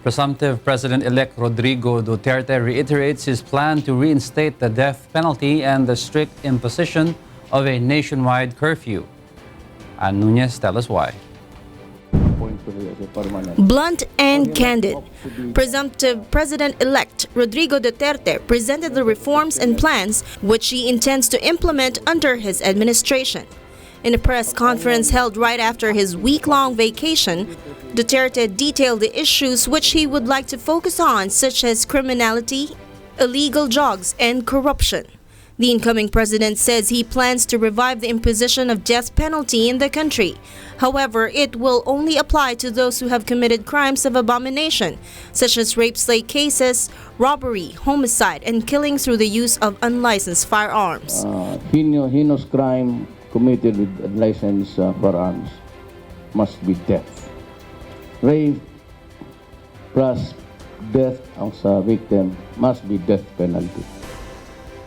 Presumptive President-elect Rodrigo Duterte reiterates his plan to reinstate the death penalty and the strict imposition of a nationwide curfew. And Nunez tells us why. Blunt and candid, Presumptive President-elect Rodrigo Duterte presented the reforms and plans which he intends to implement under his administration. In a press conference held right after his week-long vacation, Duterte detailed the issues which he would like to focus on, such as criminality, illegal drugs, and corruption. The incoming president says he plans to revive the imposition of death penalty in the country. However, it will only apply to those who have committed crimes of abomination, such as rape slay cases, robbery, homicide, and killing through the use of unlicensed firearms. Heinous crime committed with unlicensed firearms must be death. Rape plus death ang sa victim must be death penalty.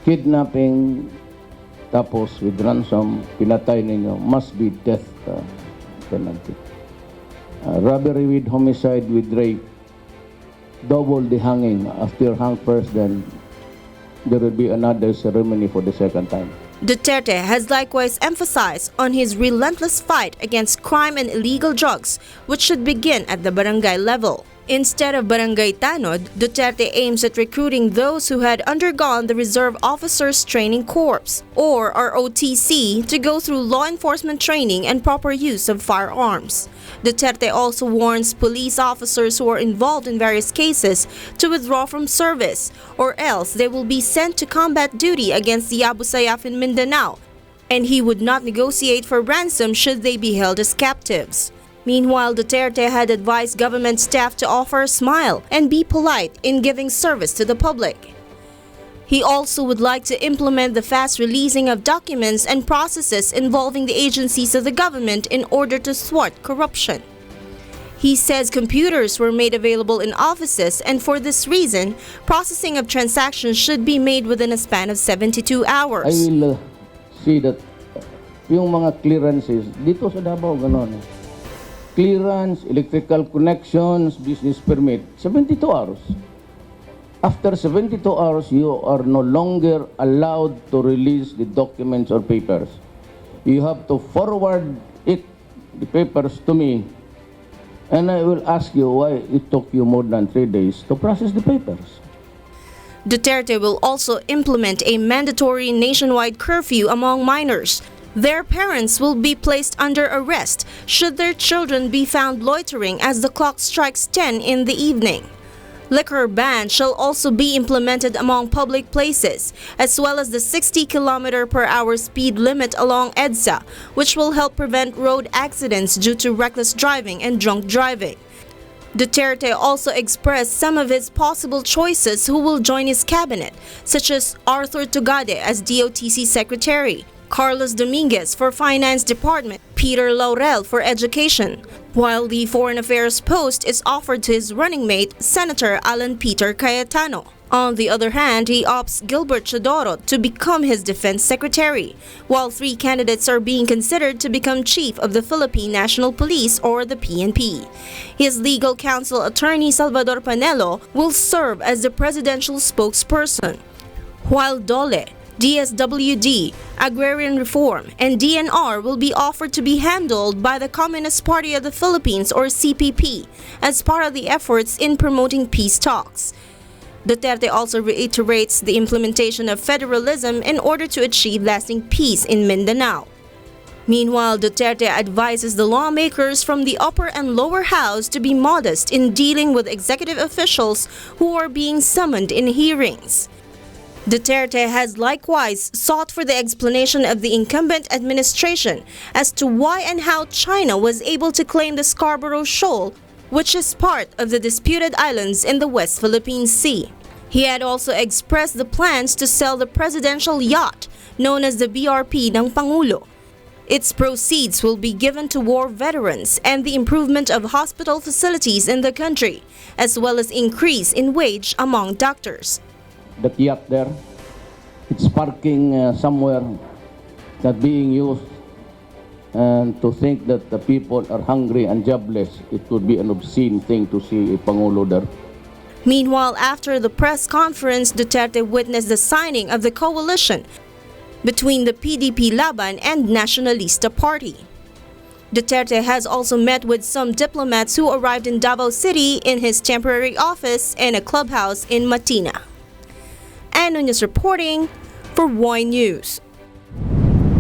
Kidnapping tapos with ransom, pinatay ninyo, must be death penalty. Robbery with homicide with rape, double the hanging. After hang first, then there will be another ceremony for the second time. Duterte has likewise emphasized on his relentless fight against crime and illegal drugs, which should begin at the barangay level. Instead of barangay tanod, Duterte aims at recruiting those who had undergone the Reserve Officers Training Corps, or ROTC, to go through law enforcement training and proper use of firearms. Duterte also warns police officers who are involved in various cases to withdraw from service, or else they will be sent to combat duty against the Abu Sayyaf in Mindanao, and he would not negotiate for ransom should they be held as captives. Meanwhile, Duterte had advised government staff to offer a smile and be polite in giving service to the public. He also would like to implement the fast releasing of documents and processes involving the agencies of the government in order to thwart corruption. He says computers were made available in offices, and for this reason, processing of transactions should be made within a span of 72 hours. I will see that yung mga clearances dito sa Davao ganon. Clearance, electrical connections, business permit, 72 hours. After 72 hours, you are no longer allowed to release the documents or papers. You have to forward the papers to me, and I will ask you why it took you more than 3 days to process the papers. Duterte will also implement a mandatory nationwide curfew among minors. Their parents will be placed under arrest should their children be found loitering as the clock strikes 10 in the evening. Liquor ban shall also be implemented among public places, as well as the 60km/h speed limit along EDSA, which will help prevent road accidents due to reckless driving and drunk driving. Duterte also expressed some of his possible choices who will join his cabinet, such as Arthur Tugade as DOTC Secretary, Carlos Dominguez for Finance Department, Peter Laurel for Education, while the Foreign Affairs post is offered to his running mate, Senator Alan Peter Cayetano. On the other hand, he opts Gilbert Chodoro to become his Defense Secretary, while 3 candidates are being considered to become Chief of the Philippine National Police, or the PNP. His legal counsel attorney Salvador Panelo will serve as the presidential spokesperson, while DOLE, DSWD, Agrarian Reform, and DNR will be offered to be handled by the Communist Party of the Philippines, or CPP, as part of the efforts in promoting peace talks. Duterte also reiterates the implementation of federalism in order to achieve lasting peace in Mindanao. Meanwhile, Duterte advises the lawmakers from the upper and lower house to be modest in dealing with executive officials who are being summoned in hearings. Duterte has likewise sought for the explanation of the incumbent administration as to why and how China was able to claim the Scarborough Shoal, which is part of the disputed islands in the West Philippine Sea. He had also expressed the plans to sell the presidential yacht, known as the BRP ng Pangulo. Its proceeds will be given to war veterans and the improvement of hospital facilities in the country, as well as increase in wage among doctors. That yacht there, it's parking somewhere, not being used. And to think that the people are hungry and jobless, it would be an obscene thing to see a Pangulo there. Meanwhile, after the press conference, Duterte witnessed the signing of the coalition between the PDP Laban and Nacionalista Party. Duterte has also met with some diplomats who arrived in Davao City in his temporary office and a clubhouse in Matina. And Nunez reporting for Y News.